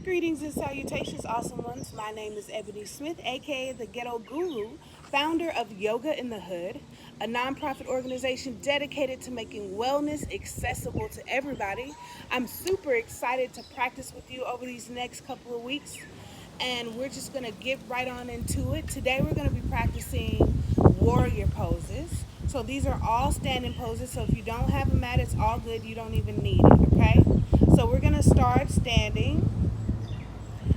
Greetings and salutations, awesome ones. My name is Ebony Smith, aka the Ghetto Guru, founder of Yoga in the Hood, a nonprofit organization dedicated to making wellness accessible to everybody. I'm super excited to practice with you over these next couple of weeks, and we're just going to get right on into it. Today, we're going to be practicing warrior poses. So, these are all standing poses. So, if you don't have a mat, it's all good. You don't even need it, okay? So, we're going to start standing.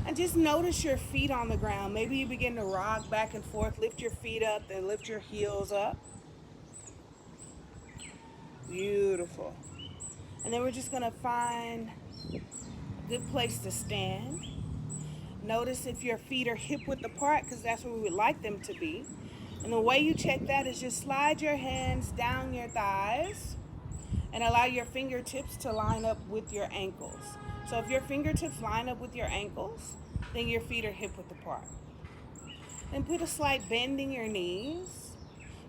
And just notice your feet on the ground. Maybe you begin to rock back and forth. Lift your feet up, then lift your heels up. Beautiful. And then we're just going to find a good place to stand. Notice if your feet are hip width apart, because that's where we would like them to be. And the way you check that is just slide your hands down your thighs and allow your fingertips to line up with your ankles. So if your fingertips line up with your ankles, then your feet are hip width apart. Then put a slight bend in your knees.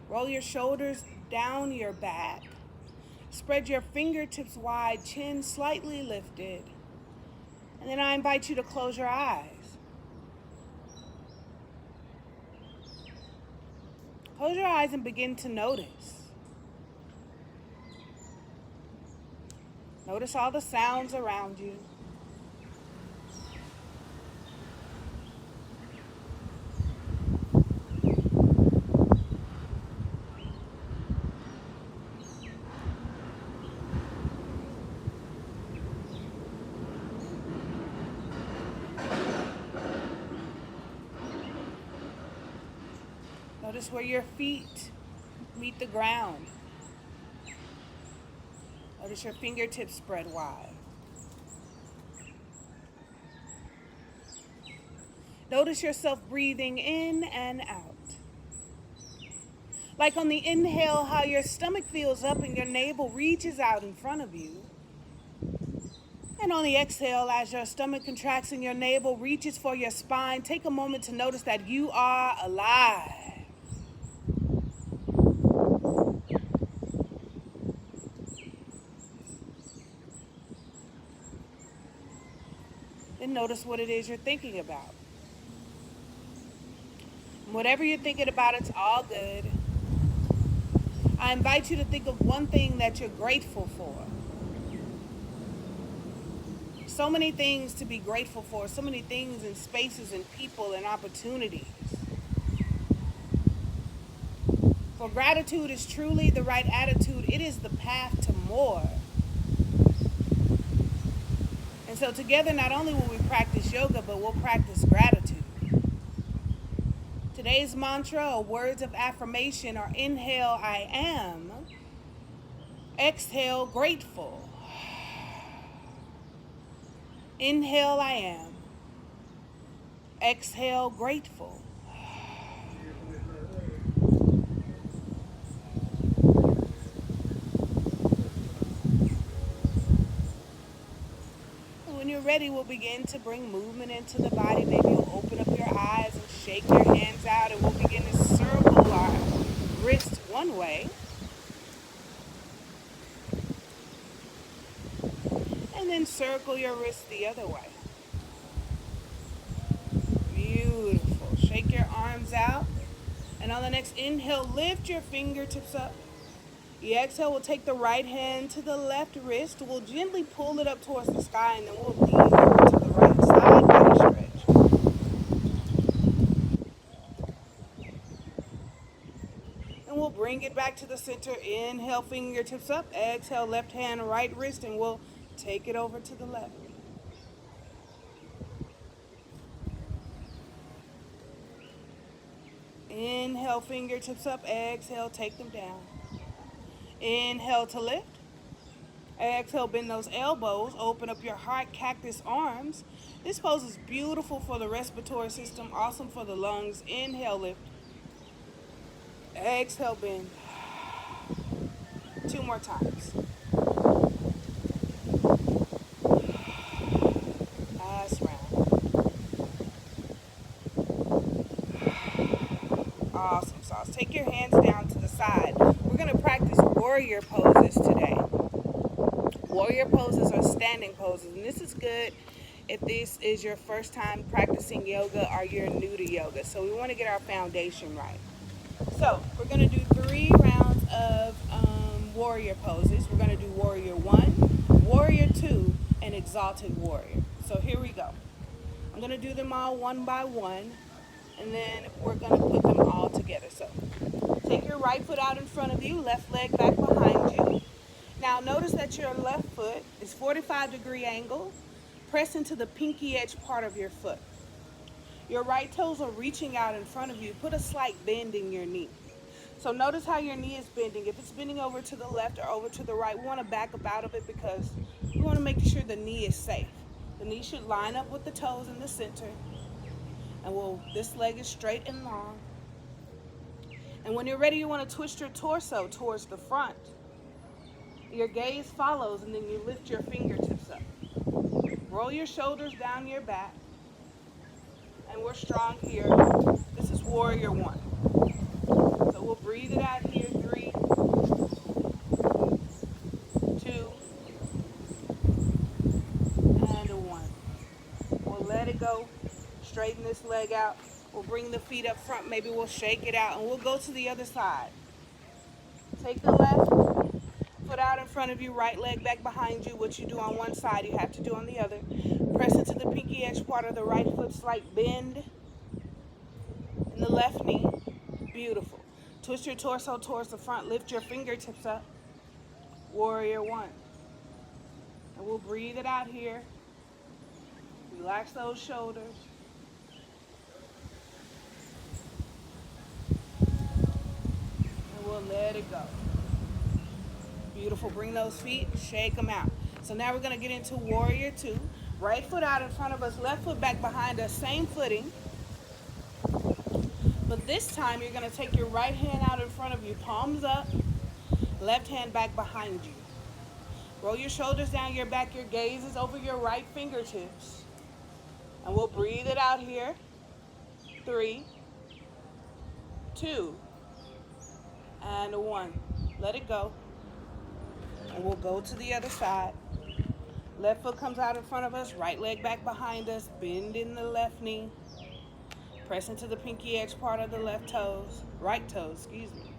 Roll your shoulders down your back. Spread your fingertips wide, chin slightly lifted. And then I invite you to close your eyes. Close your eyes and begin to notice. Notice all the sounds around you. Notice where your feet meet the ground. Notice your fingertips spread wide. Notice yourself breathing in and out. Like on the inhale, how your stomach feels up and your navel reaches out in front of you. And on the exhale, as your stomach contracts and your navel reaches for your spine, take a moment to notice that you are alive. Then notice what it is you're thinking about. Whatever you're thinking about, it's all good. I invite you to think of one thing that you're grateful for. So many things to be grateful for, so many things and spaces and people and opportunities. For gratitude is truly the right attitude. It is the path to more. And so together, not only will we practice yoga, but we'll practice gratitude. Today's mantra or words of affirmation are inhale, I am. Exhale, grateful. Inhale, I am. Exhale, grateful. When you're ready, we'll begin to bring movement into the body. Maybe you'll open up your eyes and shake your hands out, and we'll begin to circle our wrists one way. And then circle your wrists the other way. Beautiful. Shake your arms out. And on the next inhale, lift your fingertips up. The exhale, we'll take the right hand to the left wrist. We'll gently pull it up towards the sky, and then we'll lean over to the right side, body stretch. And we'll bring it back to the center. Inhale, fingertips up. Exhale, left hand, right wrist, and we'll take it over to the left. Inhale, fingertips up. Exhale, take them down. Inhale to lift. Exhale, bend those elbows. Open up your heart, cactus arms. This pose is beautiful for the respiratory system, awesome for the lungs. Inhale, lift. Exhale, bend. 2 more times. Last round. Awesome sauce. Take your hands down to the side. We're going to practice warrior poses today. Warrior poses are standing poses, and this is good if this is your first time practicing yoga or you're new to yoga. So we want to get our foundation right. So we're going to do 3 rounds of warrior poses. We're going to do warrior 1, warrior 2, and exalted warrior. So here we go. I'm going to do them all one by one, and then we're going to put them all together. So take your right foot out in front of you, left leg back behind you. Now notice that your left foot is 45-degree angle. Press into the pinky edge part of your foot. Your right toes are reaching out in front of you. Put a slight bend in your knee. So notice how your knee is bending. If it's bending over to the left or over to the right, we want to back up out of it because we want to make sure the knee is safe. The knee should line up with the toes in the center. And this leg is straight and long. And when you're ready, you want to twist your torso towards the front. Your gaze follows, and then you lift your fingertips up. Roll your shoulders down your back. And we're strong here. This is warrior 1. So we'll breathe it out here. 3, 2, and 1. We'll let it go. Straighten this leg out. We'll bring the feet up front. Maybe we'll shake it out, and we'll go to the other side. Take the left foot out in front of you, right leg back behind you. What you do on one side, you have to do on the other. Press into the pinky edge part of the right foot, slight bend in the left knee. Beautiful. Twist your torso towards the front, lift your fingertips up. Warrior 1. And we'll breathe it out here. Relax those shoulders. And we'll let it go. Beautiful. Bring those feet, shake them out. So now we're going to get into warrior 2. Right foot out in front of us, left foot back behind us, same footing. But this time you're going to take your right hand out in front of you, palms up, left hand back behind you. Roll your shoulders down your back, your gaze is over your right fingertips. And we'll breathe it out here. 3, 2, and 1. Let it go. And we'll go to the other side. Left foot comes out in front of us, right leg back behind us, bend in the left knee. Press into the pinky edge part of the right toes, excuse me.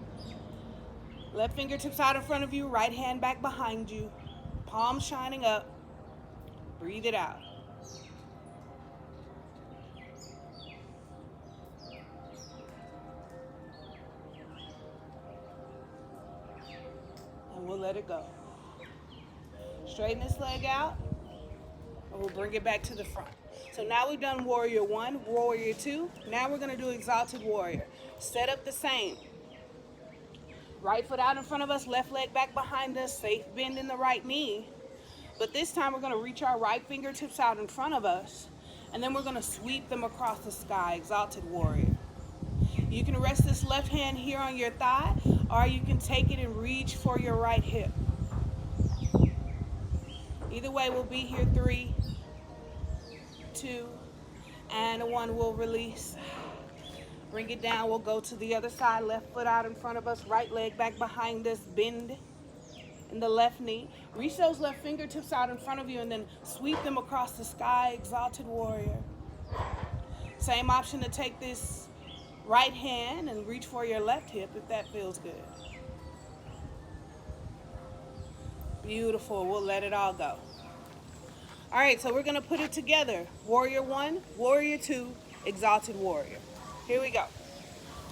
Left fingertips out in front of you, right hand back behind you, palms shining up. Breathe it out. And we'll let it go. Straighten this leg out, and we'll bring it back to the front. So now we've done warrior 1, warrior 2. Now we're going to do exalted warrior. Set up the same. Right foot out in front of us, left leg back behind us, safe bend in the right knee. But this time we're going to reach our right fingertips out in front of us, and then we're going to sweep them across the sky, exalted warrior. You can rest this left hand here on your thigh, or you can take it and reach for your right hip. Either way, we'll be here. 3, 2, and 1. We'll release. Bring it down. We'll go to the other side. Left foot out in front of us. Right leg back behind us. Bend in the left knee. Reach those left fingertips out in front of you and then sweep them across the sky. Exalted warrior. Same option to take this right hand and reach for your left hip if that feels good. Beautiful. We'll let it all go. All right, so we're going to put it together. Warrior 1, warrior 2, exalted warrior. Here we go.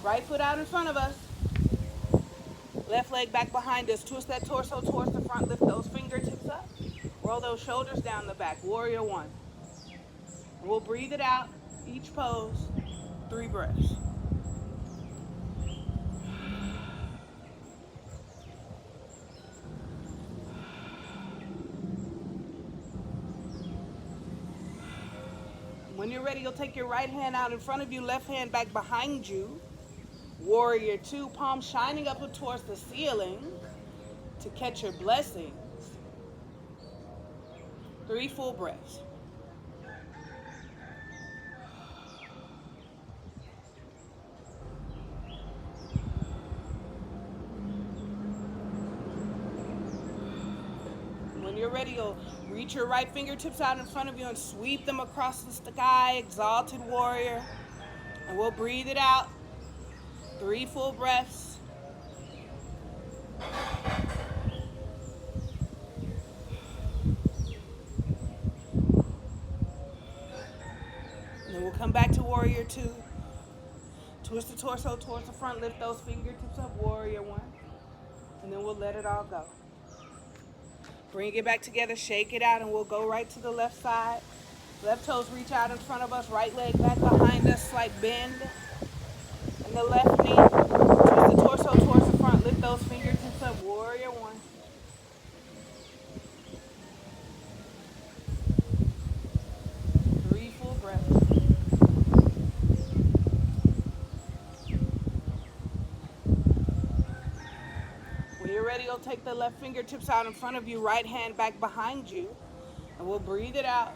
Right foot out in front of us. Left leg back behind us. Twist that torso towards the front. Lift those fingertips up. Roll those shoulders down the back. Warrior 1. And we'll breathe it out. Each pose, 3 breaths. When you're ready, you'll take your right hand out in front of you, left hand back behind you. Warrior 2, palms shining upward towards the ceiling to catch your blessings. 3 full breaths. When you're ready, you'll Reach your right fingertips out in front of you and sweep them across the sky, exalted warrior. And we'll breathe it out. 3 full breaths. And then we'll come back to warrior 2. Twist the torso towards the front, lift those fingertips up, warrior 1. And then we'll let it all go. Bring it back together, shake it out, and we'll go right to the left side. Left toes reach out in front of us, right leg back behind us, slight bend. And the left knee, twist the torso towards the front, lift those fingertips up, warrior 1. You'll take the left fingertips out in front of you, right hand back behind you, and we'll breathe it out.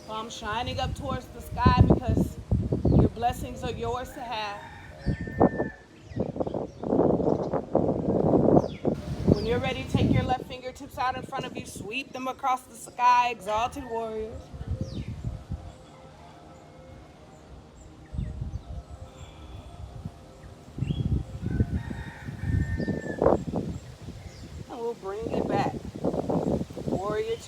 Palm shining up towards the sky because your blessings are yours to have. When you're ready, take your left fingertips out in front of you, sweep them across the sky, exalted warriors. We'll bring it back. Warrior 2.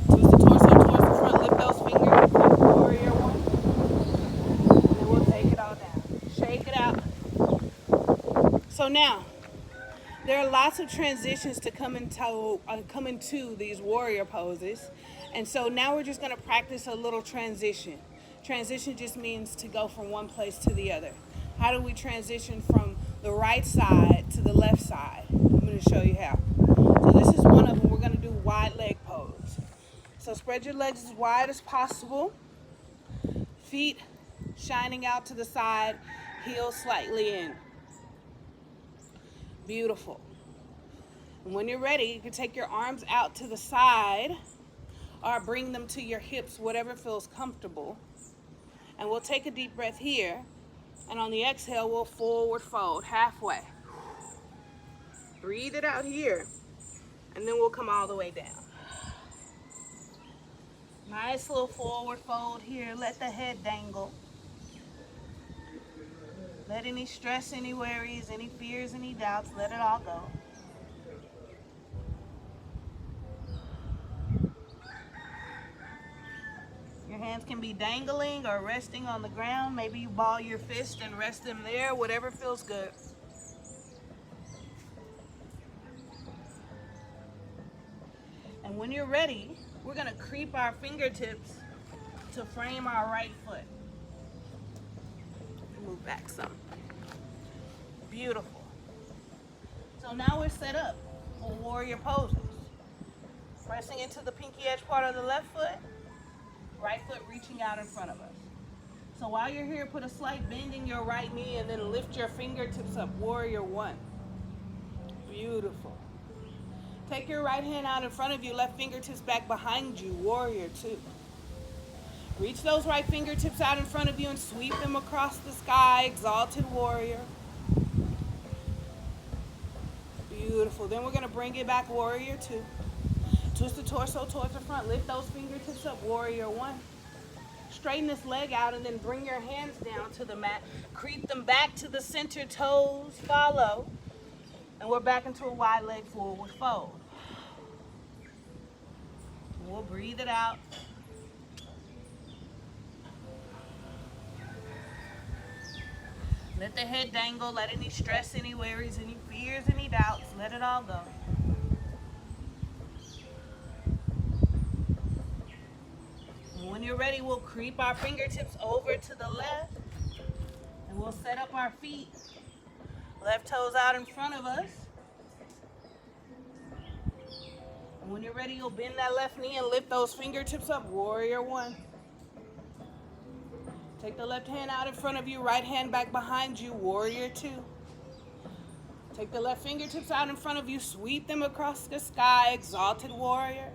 Twist the torso towards the front, lift those fingers. Warrior 1. And then we'll take it all down. Shake it out. So now, there are lots of transitions to come into these warrior poses. And so now we're just going to practice a little transition. Transition just means to go from one place to the other. How do we transition from the right side to the left side? I'm going to show you how. So this is one of them. We're going to do wide leg pose. So spread your legs as wide as possible. Feet shining out to the side, heels slightly in. Beautiful. And when you're ready, you can take your arms out to the side or bring them to your hips, whatever feels comfortable. And we'll take a deep breath here. And on the exhale, we'll forward fold halfway. Breathe it out here. And then we'll come all the way down. Nice little forward fold here. Let the head dangle. Let any stress, any worries, any fears, any doubts, let it all go. Your hands can be dangling or resting on the ground. Maybe you ball your fist and rest them there, whatever feels good. And when you're ready, we're going to creep our fingertips to frame our right foot. Move back some. Beautiful. So now we're set up for warrior poses. Pressing into the pinky edge part of the left foot, right foot reaching out in front of us. So while you're here, put a slight bend in your right knee and then lift your fingertips up, warrior 1. Beautiful. Take your right hand out in front of you, left fingertips back behind you, warrior 2. Reach those right fingertips out in front of you and sweep them across the sky, exalted warrior. Beautiful. Then we're going to bring it back, warrior 2. Twist the torso towards the front, lift those fingertips up, warrior 1. Straighten this leg out and then bring your hands down to the mat. Creep them back to the center, toes follow. And we're back into a wide leg forward fold. We'll breathe it out. Let the head dangle, let any stress, any worries, any fears, any doubts, let it all go. And when you're ready, we'll creep our fingertips over to the left and we'll set up our feet. Left toes out in front of us. And when you're ready, you'll bend that left knee and lift those fingertips up, warrior 1. Take the left hand out in front of you, right hand back behind you, warrior 2. Take the left fingertips out in front of you, sweep them across the sky, exalted warrior.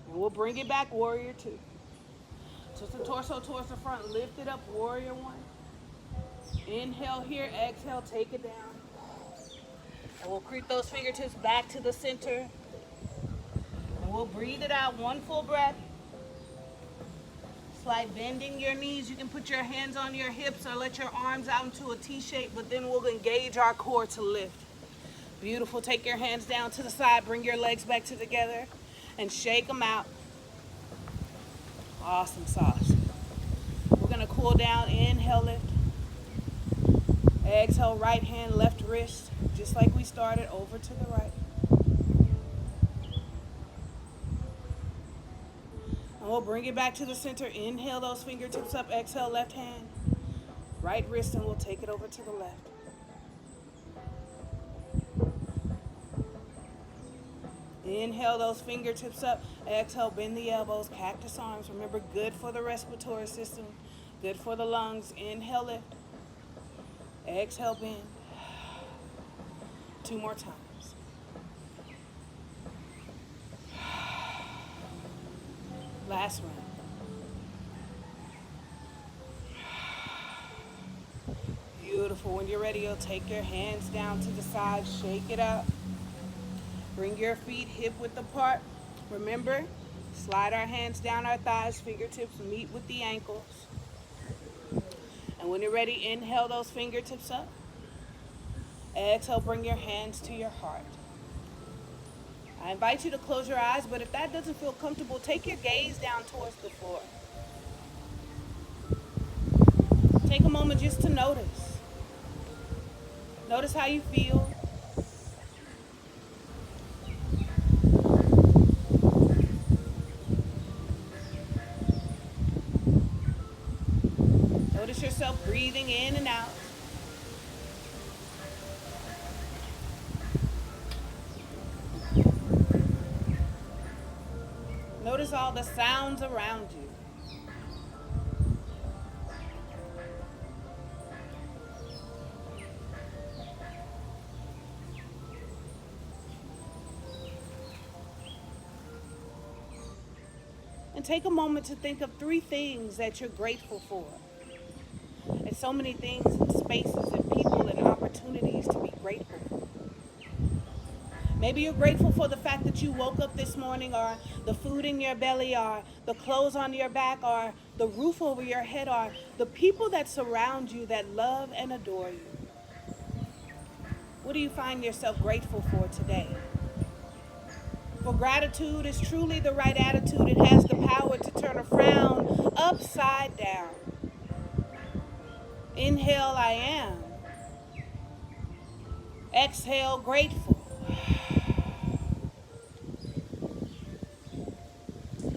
And we'll bring it back, warrior 2. Twist the torso towards the front, lift it up, warrior 1. Inhale here, exhale, take it down. And we'll creep those fingertips back to the center. And we'll breathe it out, one full breath. Slight bending your knees. You can put your hands on your hips or let your arms out into a T shape, but then we'll engage our core to lift. Beautiful. Take your hands down to the side. Bring your legs back together and shake them out. Awesome sauce. We're going to cool down. Inhale, lift. Exhale, right hand, left wrist. Just like we started, over to the right. And we'll bring it back to the center. Inhale those fingertips up. Exhale, left hand, right wrist, and we'll take it over to the left. Inhale those fingertips up. Exhale, bend the elbows, cactus arms. Remember, good for the respiratory system, good for the lungs. Inhale, lift. Exhale, bend. 2 more times. Last one. Beautiful. When you're ready, you'll take your hands down to the side, shake it out. Bring your feet hip width apart. Remember, slide our hands down our thighs, fingertips meet with the ankles. And when you're ready, inhale those fingertips up. Exhale, bring your hands to your heart. I invite you to close your eyes, but if that doesn't feel comfortable, take your gaze down towards the floor. Take a moment just to notice. Notice how you feel. Notice yourself breathing in and out. Notice all the sounds around you. And take a moment to think of 3 things that you're grateful for. There's so many things and spaces and people and opportunities to be grateful for. Maybe you're grateful for the fact that you woke up this morning, or the food in your belly, or the clothes on your back, or the roof over your head, or the people that surround you that love and adore you. What do you find yourself grateful for today? For gratitude is truly the right attitude. It has the power to turn a frown upside down. Inhale, I am. Exhale, grateful.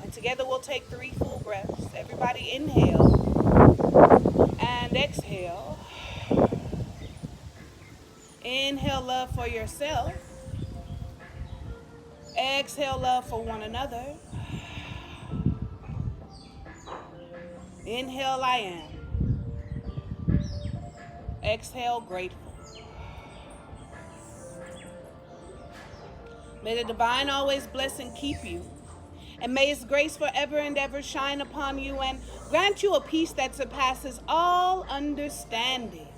And together we'll take 3 full breaths. Everybody inhale and exhale. Inhale love for yourself. Exhale love for one another. Inhale, I am. Exhale, grateful. May the divine always bless and keep you. And may his grace forever and ever shine upon you and grant you a peace that surpasses all understanding.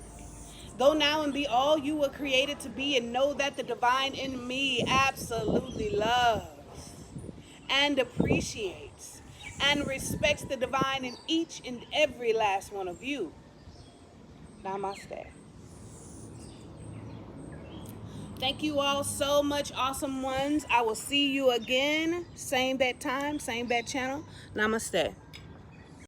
Go now and be all you were created to be, and know that the divine in me absolutely loves and appreciates and respects the divine in each and every last one of you. Namaste. Thank you all so much, awesome ones. I will see you again. Same bad time, same bad channel. Namaste.